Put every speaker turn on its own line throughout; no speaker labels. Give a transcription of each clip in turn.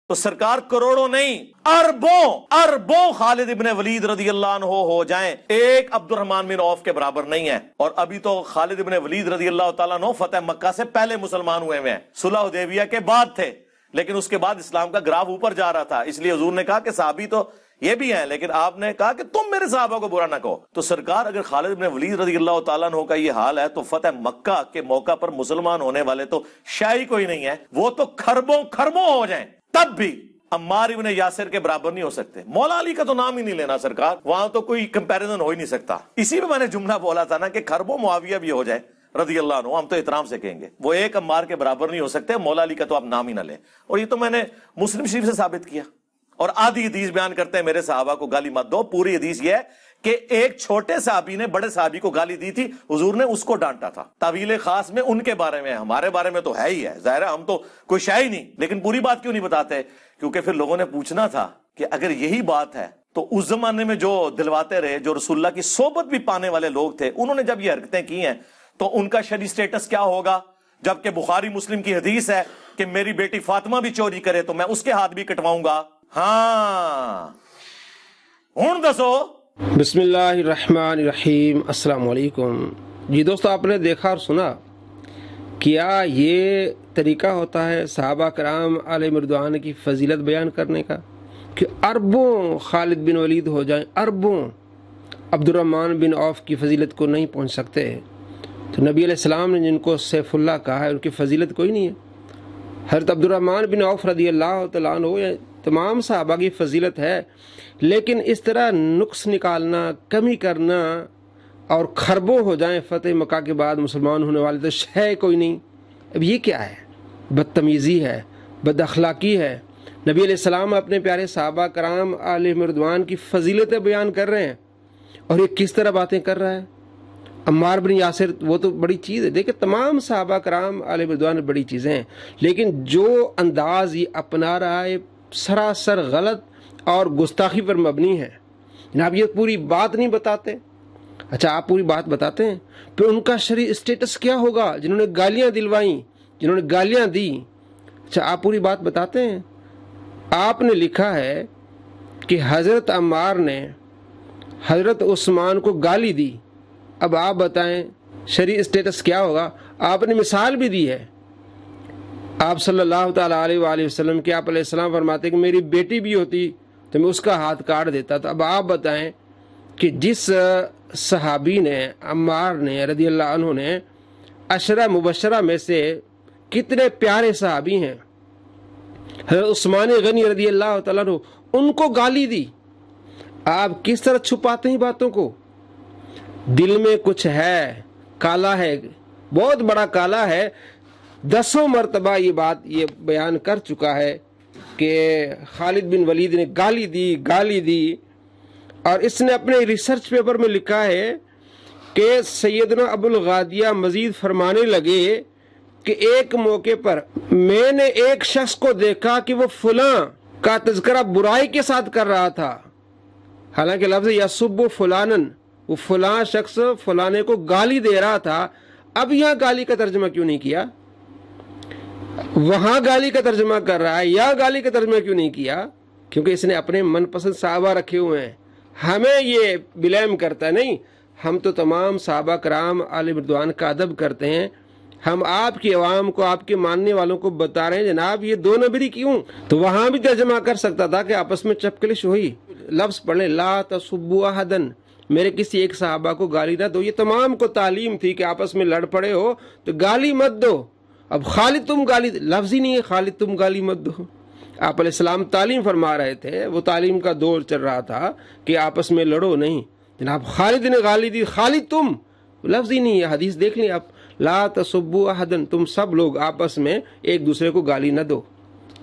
تو سرکار کروڑوں نہیں اربوں خالد ابن ولید رضی اللہ عنہ ہو جائیں، ایک عبد الرحمن بن عوف کے برابر نہیں ہے۔ اور ابھی تو خالد ابن ولید رضی اللہ تعالیٰ عنہ فتح مکہ سے پہلے مسلمان ہوئے ہیں، صلح حدیبیہ کے بعد تھے، لیکن اس کے بعد اسلام کا گراف اوپر جا رہا تھا، اس لیے حضور نے کہا کہ صحابی تو یہ بھی ہیں، لیکن آپ نے کہا کہ تم میرے صحابہ کو برا نہ کہو۔ تو سرکار اگر خالد بن ولید رضی اللہ تعالیٰ عنہ کا یہ حال ہے تو فتح مکہ کے موقع پر مسلمان ہونے والے تو شاید کوئی نہیں ہے، وہ تو کھربوں ہو جائیں تب بھی عمار ابن یاسر کے برابر نہیں ہو سکتے۔ مولا علی کا تو نام ہی نہیں لینا سرکار، وہاں تو کوئی کمپیریزن ہو ہی نہیں سکتا۔ اسی میں نے جملہ بولا تھا نا کہ کھربوں معاویہ بھی ہو جائے رضی اللہ عنہ، ہم تو احترام سے کہیں گے، وہ ایک عمار کے برابر نہیں ہو سکتے، مولا علی کا تو آپ نام ہی نہ لیں۔ اور یہ تو میں نے مسلم شریف سے ثابت کیا۔ اور آدھی حدیث بیان کرتے ہیں میرے صحابہ کو گالی مت دو، پوری حدیث یہ ہے کہ ایک چھوٹے صحابی نے بڑے صحابی کو گالی دی تھی، حضور نے اس کو ڈانٹا تھا۔ تعویل خاص میں ان کے بارے میں، ہمارے بارے میں تو ہے ہی ہے، ظاہر ہے ہم تو کوئی شے ہی نہیں، لیکن پوری بات کیوں نہیں بتاتے؟ کیونکہ پھر لوگوں نے پوچھنا تھا کہ اگر یہی بات ہے تو اس زمانے میں جو دلواتے رہے، جو رسول اللہ کی صحبت بھی پانے والے لوگ تھے، انہوں نے جب یہ حرکتیں کی ہیں تو ان کا شرعی سٹیٹس کیا ہوگا؟ جبکہ بخاری مسلم کی حدیث ہے کہ میری بیٹی فاطمہ بھی چوری کرے تو میں اس کے ہاتھ بھی کٹواؤں گا۔ ہاں ہوں دسو۔
بسم اللہ الرحمن الرحیم، السلام علیکم۔ جی دوستو، آپ نے دیکھا اور سنا، کیا یہ طریقہ ہوتا ہے صحابہ کرام علیہ رضوان کی فضیلت بیان کرنے کا کہ اربوں خالد بن ولید ہو جائیں، اربوں عبد الرحمن بن عوف کی فضیلت کو نہیں پہنچ سکتے؟ تو نبی علیہ السلام نے جن کو سیف اللہ کہا ہے ان کی فضیلت کوئی نہیں ہے۔ حضرت عبد الرحمن بن عوف رضی اللہ تعالیٰ عنہ تمام صحابہ کی فضیلت ہے، لیکن اس طرح نقص نکالنا، کمی کرنا اور کھربوں ہو جائیں فتح مکہ کے بعد مسلمان ہونے والے تو شے کوئی نہیں۔ اب یہ کیا ہے؟ بدتمیزی ہے، بد اخلاقی ہے۔ نبی علیہ السلام اپنے پیارے صحابہ کرام علیہ رضوان کی فضیلتیں بیان کر رہے ہیں، اور یہ کس طرح باتیں کر رہا ہے؟ عمار بن یاسر وہ تو بڑی چیز ہے، دیکھیں تمام صحابہ کرام علیہ رضوان بڑی چیزیں ہیں، لیکن جو انداز یہ اپنا رہا ہے سراسر غلط اور گستاخی پر مبنی ہے۔ جناب یہ پوری بات نہیں بتاتے۔ اچھا آپ پوری بات بتاتے ہیں، پھر ان کا شرعی اسٹیٹس کیا ہوگا جنہوں نے گالیاں دلوائیں، جنہوں نے گالیاں دی؟ اچھا آپ پوری بات بتاتے ہیں۔ آپ نے لکھا ہے کہ حضرت عمار نے حضرت عثمان کو گالی دی، اب آپ بتائیں شرعی اسٹیٹس کیا ہوگا؟ آپ نے مثال بھی دی ہے، آپ صلی اللہ تعالیٰ علیہ وآلہ وسلم کے، آپ علیہ السلام فرماتے کہ میری بیٹی بھی ہوتی تو میں اس کا ہاتھ کاٹ دیتا۔ تو اب آپ بتائیں کہ جس صحابی نے، عمار نے رضی اللہ عنہ نے، عشرہ مبشرہ میں سے کتنے پیارے صحابی ہیں، حضرت عثمان غنی رضی اللہ تعالیٰ عنہ، ان کو گالی دی۔ آپ کس طرح چھپاتے ہیں باتوں کو؟ دل میں کچھ ہے، کالا ہے، بہت بڑا کالا ہے۔ 10 مرتبہ یہ بات یہ بیان کر چکا ہے کہ خالد بن ولید نے گالی دی، اور اس نے اپنے ریسرچ پیپر میں لکھا ہے کہ سیدنا ابو الغادیہ مزید فرمانے لگے کہ ایک موقع پر میں نے ایک شخص کو دیکھا کہ وہ فلاں کا تذکرہ برائی کے ساتھ کر رہا تھا، حالانکہ لفظ یسب فلانن، وہ فلاں شخص فلانے کو گالی دے رہا تھا۔ اب یہاں گالی کا ترجمہ کیوں نہیں کیا؟ وہاں گالی کا ترجمہ کر رہا ہے، یا گالی کا ترجمہ کیوں نہیں کیا؟ کیونکہ اس نے اپنے من پسند صحابہ رکھے ہوئے ہیں، ہمیں یہ بلیم کرتا نہیں۔ ہم تو تمام صحابہ کرام علیہ رضوان کا ادب کرتے ہیں، ہم آپ کی عوام کو، آپ کے ماننے والوں کو بتا رہے ہیں جناب یہ دو نبری کیوں؟ تو وہاں بھی ترجمہ کر سکتا تھا کہ آپس میں چپکلش ہوئی، لفظ پڑھ لیں لا تسبوا احدن، میرے کسی ایک صحابہ کو گالی نہ دو۔ یہ تمام کو تعلیم تھی کہ آپس میں لڑ پڑے ہو تو گالی مت دو۔ اب خالد تم گالی، لفظ ہی نہیں ہے خالد تم گالی مت دو۔ آپ علیہ السلام تعلیم فرما رہے تھے، وہ تعلیم کا دور چل رہا تھا کہ آپس میں لڑو نہیں، جناب خالد نے گالی دی، خالد تم، لفظ ہی نہیں ہے۔ حدیث دیکھ لیں آپ، لا تسبوا احدن، تم سب لوگ آپس میں ایک دوسرے کو گالی نہ دو،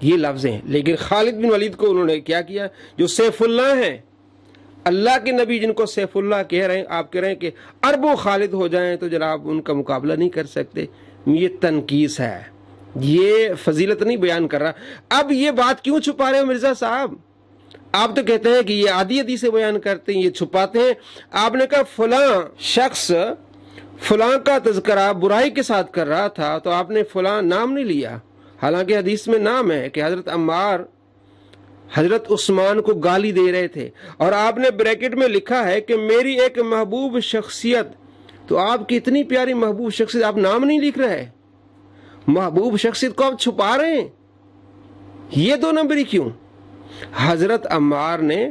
یہ لفظ ہیں۔ لیکن خالد بن ولید کو انہوں نے کیا کیا؟ جو سیف اللہ ہیں، اللہ کے نبی جن کو سیف اللہ کہہ رہے ہیں، آپ کہہ رہے ہیں کہ اربوں خالد ہو جائیں تو جناب ان کا مقابلہ نہیں کر سکتے۔ یہ تنقیص ہے، یہ فضیلت نہیں بیان کر رہا۔ اب یہ بات کیوں چھپا رہے ہو مرزا صاحب؟ آپ تو کہتے ہیں کہ یہ آدھی حدیث بیان کرتے ہیں، یہ چھپاتے ہیں۔ آپ نے کہا فلاں شخص فلاں کا تذکرہ برائی کے ساتھ کر رہا تھا، تو آپ نے فلاں نام نہیں لیا، حالانکہ حدیث میں نام ہے کہ حضرت عمار حضرت عثمان کو گالی دے رہے تھے، اور آپ نے بریکٹ میں لکھا ہے کہ میری ایک محبوب شخصیت. تو آپ کی اتنی پیاری محبوب شخصیت، آپ نام نہیں لکھ رہے، محبوب شخصیت کو آپ چھپا رہے ہیں. یہ دو نمبری کیوں؟ حضرت عمار نے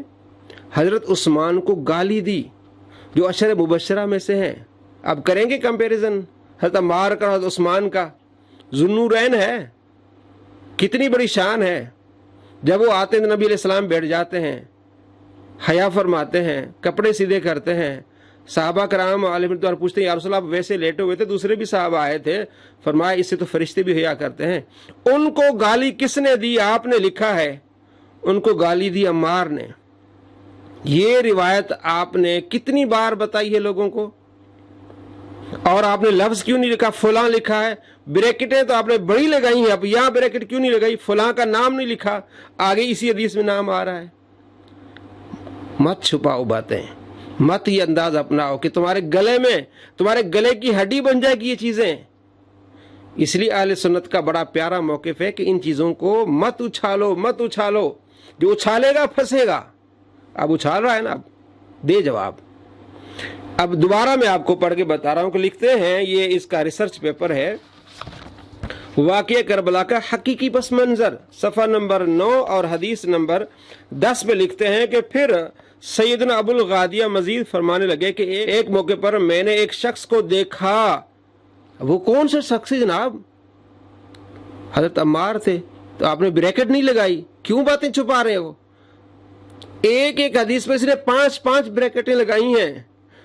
حضرت عثمان کو گالی دی جو عشر مبشرہ میں سے ہیں. اب کریں گے کمپیریزن حضرت عمار کا حضرت عثمان کا. ذوالنورین ہے، کتنی بڑی شان ہے. جب وہ آتے ہیں نبی علیہ السلام بیٹھ جاتے ہیں، حیا فرماتے ہیں، کپڑے سیدھے کرتے ہیں. صحابہ کرام علیہ رضوان پوچھتے ہیں یا رسول اللہ، ویسے لیٹے ہوئے تھے، دوسرے بھی صحابہ آئے تھے، فرمایا اس سے تو فرشتے بھی حیا کرتے ہیں. ان کو گالی کس نے دی؟ آپ نے لکھا ہے ان کو گالی دی عمار نے. یہ روایت آپ نے کتنی بار بتائی ہے لوگوں کو، اور آپ نے لفظ کیوں نہیں لکھا؟ فلاں لکھا ہے. بریکٹیں تو آپ نے بڑی لگائی ہیں، اب یہاں بریکٹ کیوں نہیں لگائی؟ فلاں کا نام نہیں لکھا، آگے اسی حدیث میں نام آ رہا ہے. مت چھپاؤ باتیں، مت یہ انداز اپناؤ کہ تمہارے گلے میں، تمہارے گلے کی ہڈی بن جائے گی یہ چیزیں. اس لیے اہل سنت کا بڑا پیارا موقف ہے کہ ان چیزوں کو مت اچھالو، مت اچھالو. جو اچھالے گا پھنسے گا. اب اچھال رہا ہے نا، اب دے جواب. اب دوبارہ میں آپ کو پڑھ کے بتا رہا ہوں کہ لکھتے ہیں، یہ اس کا ریسرچ پیپر ہے، واقعہ کربلا کا حقیقی پس منظر، صفحہ نمبر 9 اور حدیث نمبر 10 میں لکھتے ہیں کہ پھر سیدنا ابو الغادیہ مزید فرمانے لگے کہ ایک موقع پر میں نے ایک شخص کو دیکھا. وہ کون سے شخص جناب؟ حضرت عمار تھے. تو آپ نے بریکٹ نہیں لگائی، کیوں باتیں چھپا رہے ہو؟ ایک ایک حدیث میں اس نے 5 بریکٹیں لگائی ہیں.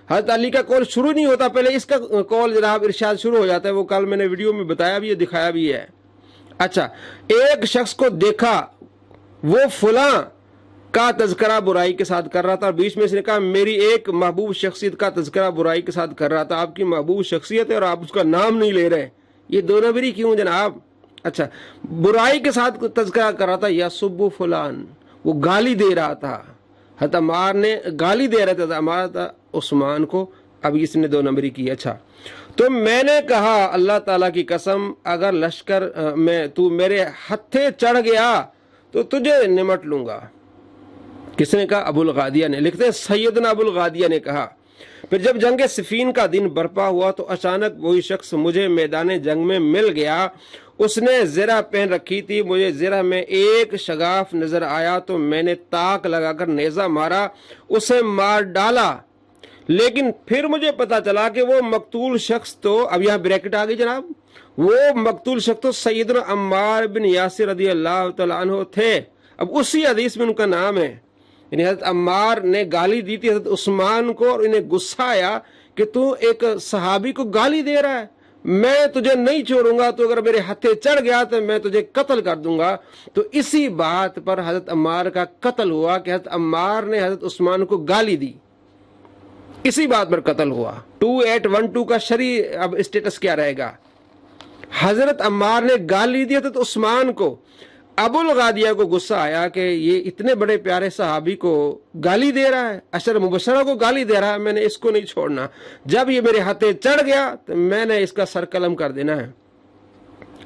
حضرت علی کا قول شروع نہیں ہوتا، پہلے اس کا قول جناب ارشاد شروع ہو جاتا ہے. وہ کل میں نے ویڈیو میں بتایا بھی ہے، دکھایا بھی ہے. اچھا، ایک شخص کو دیکھا، وہ فلاں کا تذکرہ برائی کے ساتھ کر رہا تھا، اور بیچ میں اس نے کہا میری ایک محبوب شخصیت کا تذکرہ برائی کے ساتھ کر رہا تھا. آپ کی محبوب شخصیت ہے اور آپ اس کا نام نہیں لے رہے، یہ دو نمبری کیوں جناب؟ اچھا، برائی کے ساتھ تذکرہ کر رہا تھا، یا سبو فلان، وہ گالی دے رہا تھا. حضرت عمار نے گالی دے رہا تھا عمار عثمان کو. اب اس نے دو نمبری کی. اچھا، تو میں نے کہا اللہ تعالیٰ کی قسم، اگر لشکر میں تو میرے ہتھے چڑھ گیا تو تجھے نمٹ لوں گا. کس نے کہا؟ ابو الغادیہ نے. لکھتے ہیں سیدنا ابو الغادیہ نے کہا پھر جب جنگ صفین کا دن برپا ہوا تو اچانک وہی شخص مجھے میدان جنگ میں مل گیا. اس نے زرہ پہن رکھی تھی، مجھے زرہ میں ایک شگاف نظر آیا تو میں نے طاق لگا کر نیزہ مارا، اسے مار ڈالا. لیکن پھر مجھے پتا چلا کہ وہ مقتول شخص تو، اب یہاں بریکٹ آ گئی جناب، وہ مقتول شخص تو سیدنا عمار بن یاسر رضی اللہ تعالیٰ عنہ تھے. اب اسی حدیث میں ان کا نام ہے. یعنی حضرت عمار نے گالی دی تھی حضرت عثمان کو، اور انہیں غصہ آیا کہ تو ایک صحابی کو گالی دے رہا ہے، میں تجھے نہیں چھوڑوں گا، تو اگر میرے ہتھے چڑھ گیا تو میں تجھے قتل کر دوں گا. تو اسی بات پر حضرت عمار کا قتل ہوا کہ حضرت عمار نے حضرت عثمان کو گالی دی. اسی بات پر قتل ہوا. 2812 کا شرعی اب اسٹیٹس کیا رہے گا؟ حضرت عمار نے گالی دی حضرت عثمان کو. ابو الغادیہ کو غصہ آیا کہ یہ اتنے بڑے پیارے صحابی کو گالی دے رہا ہے، عشر مبشرہ کو گالی دے رہا ہے، میں نے اس کو نہیں چھوڑنا. جب یہ میرے ہاتھے چڑھ گیا تو میں نے اس کا سر قلم کر دینا ہے.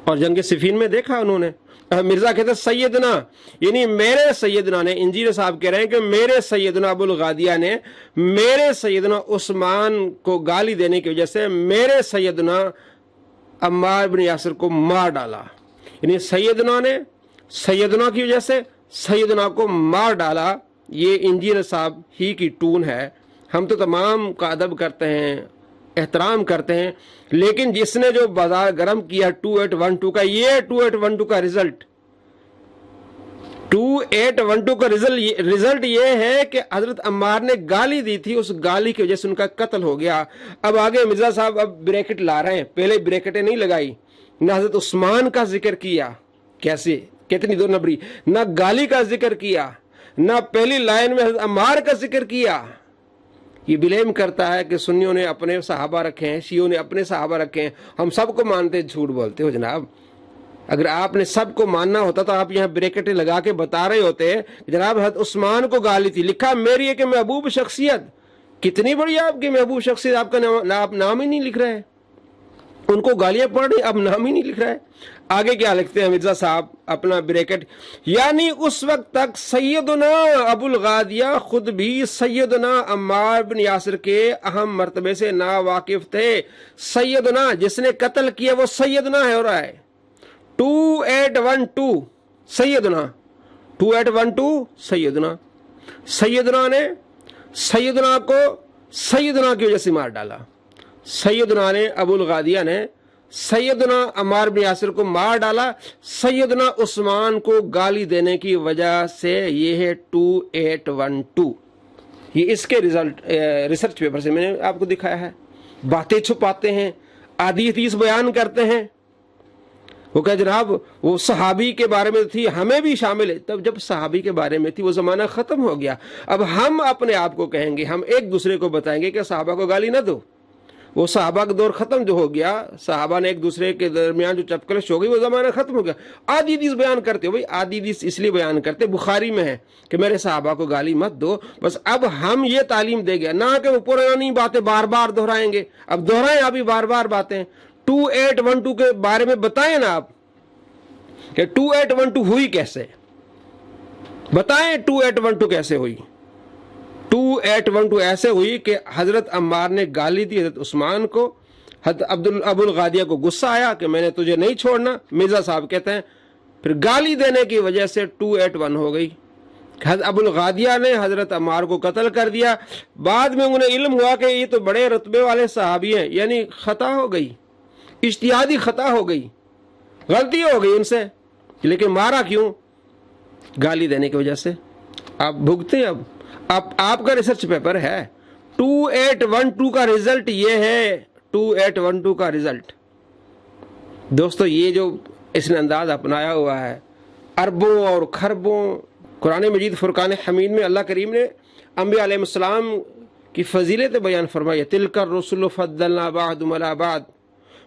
اور جنگ صفین میں دیکھا انہوں نے. مرزا کہتے سیدنا، یعنی میرے سیدنا نے، انجینئر صاحب کہہ رہے ہیں کہ میرے سیدنا ابو الغادیہ نے میرے سیدنا عثمان کو گالی دینے کی وجہ سے میرے سیدنا عمار بن یاسر کو مار ڈالا. یعنی سیدنا نے سیدنا کی وجہ سے سیدنا کو مار ڈالا. یہ انجینئر صاحب ہی کی ٹون ہے. ہم تو تمام کا ادب کرتے ہیں، احترام کرتے ہیں، لیکن جس نے جو بازار گرم کیا 2812 کا، یہ 2812 کا رزلٹ 2812 کا رزلٹ یہ ہے کہ حضرت عمار نے گالی دی تھی، اس گالی کی وجہ سے ان کا قتل ہو گیا. اب آگے مرزا صاحب اب بریکٹ لا رہے ہیں، پہلے بریکٹیں نہیں لگائی. نہ حضرت عثمان کا ذکر کیا، کیسے کتنی دو نمبری، نہ گالی کا ذکر کیا، نہ پہلی لائن میں حضرت عمار کا ذکر کیا. یہ بلیم کرتا ہے کہ سنیوں نے اپنے صحابہ رکھے ہیں، شیعوں نے اپنے صحابہ رکھے ہیں، ہم سب کو مانتے ہیں. جھوٹ بولتے ہو جناب. اگر آپ نے سب کو ماننا ہوتا تو آپ یہاں بریکٹیں لگا کے بتا رہے ہوتے جناب حضرت عثمان کو گالی تھی، لکھا میری ایک محبوب شخصیت. کتنی بڑی آپ کی محبوب شخصیت، آپ کا نام ہی نہیں لکھ رہے. ان کو گالیاں پڑ رہی، اب نام ہی نہیں لکھ رہا ہے۔ آگے کیا لکھتے ہیں مرزا صاحب اپنا بریکٹ، یعنی اس وقت تک سیدنا ابو الغادیہ خود بھی سیدنا عمار بن یاسر کے اہم مرتبے سے نا واقف تھے۔ سیدنا جس نے قتل کیا وہ سیدنا ہے ہو رہا ہے 2812 سیدنا 2812 سیدنا، سیدنا نے سیدنا کو سیدنا کی وجہ سے مار ڈالا، سیدنا نے ابو الغادیہ نے سیدنا عمار بن یاسر کو مار ڈالا، سیدنا عثمان کو گالی دینے کی وجہ سے۔ یہ ہے 2812، یہ اس کے ریسرچ پیپر سے میں نے آپ کو دکھایا ہے۔ باتیں چھپاتے ہیں، آدھی حدیث بیان کرتے ہیں، وہ کہ جناب وہ صحابی کے بارے میں تھی، ہمیں بھی شامل ہے۔ تب جب صحابی کے بارے میں تھی وہ زمانہ ختم ہو گیا، اب ہم اپنے آپ کو کہیں گے، ہم ایک دوسرے کو بتائیں گے کہ صحابہ کو گالی نہ دو۔ وہ صحابہ کا دور ختم جو ہو گیا، صحابہ نے ایک دوسرے کے درمیان جو چپکلش ہو گئی وہ زمانہ ختم ہو گیا۔ آدھی حدیث بیان کرتے ہو بھائی، آدھی حدیث اس لیے بیان کرتے بخاری میں ہے کہ میرے صحابہ کو گالی مت دو، بس اب ہم یہ تعلیم دے گئے، نہ کہ وہ پرانی باتیں بار بار دہرائیں گے۔ اب دہرائیں ابھی بار بار باتیں، 2812 کے بارے میں بتائیں نا آپ کہ 2812 ہوئی کیسے، بتائیں 2812 کیسے ہوئی۔ 2812 ایسے ہوئی کہ حضرت عمار نے گالی دی حضرت عثمان کو، حضرت ابو الغادیہ کو غصہ آیا کہ میں نے تجھے نہیں چھوڑنا، مرزا صاحب کہتے ہیں پھر گالی دینے کی وجہ سے 281 ہو گئی۔ حضرت ابو الغادیہ نے حضرت عمار کو قتل کر دیا، بعد میں انہیں علم ہوا کہ یہ تو بڑے رتبے والے صحابی ہیں، یعنی خطا ہو گئی، اجتہادی خطا ہو گئی، غلطی ہو گئی ان سے، لیکن مارا کیوں؟ گالی دینے کی وجہ سے۔ آپ بھگتے ہیں اب آپ کا ریسرچ پیپر ہے 2812 کا رزلٹ یہ ہے، 2812 کا رزلٹ۔ دوستو یہ جو اس نے انداز اپنایا ہوا ہے، اربوں اور خربوں، قرآن مجید فرقان حمید میں اللہ کریم نے انبیاء علیہ السلام کی فضیلت بیان فرمائی، تلک الرسل فضلنا بعضهم علی بعض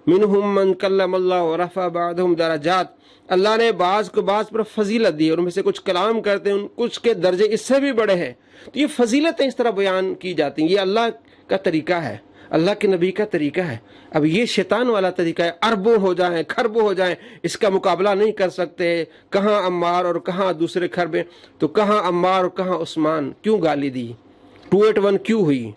منہم من کلم اللہ ورفع بعضهم درجات۔ اللہ نے بعض کو بعض پر فضیلت دی، اور ان میں سے کچھ کلام کرتے ہیں، کچھ کے درجے اس سے بھی بڑے ہیں۔ تو یہ فضیلتیں اس طرح بیان کی جاتی ہیں، یہ اللہ کا طریقہ ہے، اللہ کے نبی کا طریقہ ہے۔ اب یہ شیطان والا طریقہ ہے، اربوں ہو جائیں خربوں ہو جائیں، اس کا مقابلہ نہیں کر سکتے، کہاں عمار اور کہاں دوسرے خربیں، تو کہاں عمار اور کہاں عثمان، کیوں گالی دی؟ 281 کیوں ہوئی؟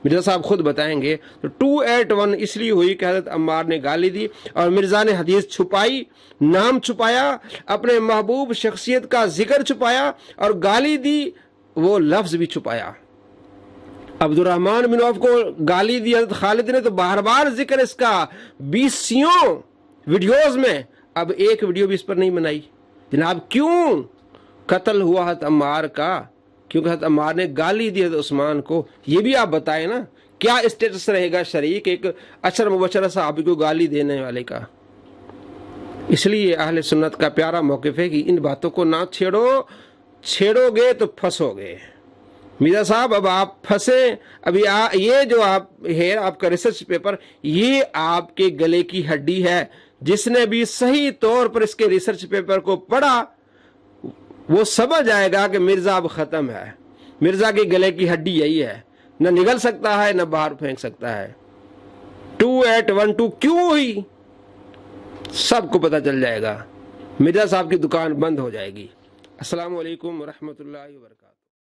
مرزا صاحب خود بتائیں گے۔ تو 281 اس لیے ہوئی کہ حضرت عمار نے گالی دی، اور مرزا نے حدیث چھپائی، نام چھپایا، اپنے محبوب شخصیت کا ذکر چھپایا، اور گالی دی وہ لفظ بھی چھپایا۔ عبد الرحمن بن عوف کو گالی دی حضرت خالد نے، تو بار بار ذکر اس کا 20 ویڈیوز میں، اب ایک ویڈیو بھی اس پر نہیں بنائی۔ جناب کیوں قتل ہوا حضرت عمار کا؟ کیونکہ حضرت عمار نے گالی دی حضرت عثمان کو۔ یہ بھی آپ بتائیں نا، کیا اسٹیٹس رہے گا شریک ایک اشر مبشرہ صحابی کو گالی دینے والے کا؟ اس لیے اہل سنت کا پیارا موقف ہے کہ ان باتوں کو نہ چھیڑو گے تو پھنسو گے۔ مرزا صاحب اب آپ پھنسے، ابھی یہ جو آپ ہے آپ کا ریسرچ پیپر، یہ آپ کے گلے کی ہڈی ہے۔ جس نے بھی صحیح طور پر اس کے ریسرچ پیپر کو پڑھا وہ سمجھ جائے گا کہ مرزا اب ختم ہے، مرزا کے گلے کی ہڈی یہی ہے، نہ نگل سکتا ہے نہ باہر پھینک سکتا ہے۔ 2812 کیوں ہوئی سب کو پتہ چل جائے گا، مرزا صاحب کی دکان بند ہو جائے گی۔ السلام علیکم ورحمۃ اللہ وبرکاتہ۔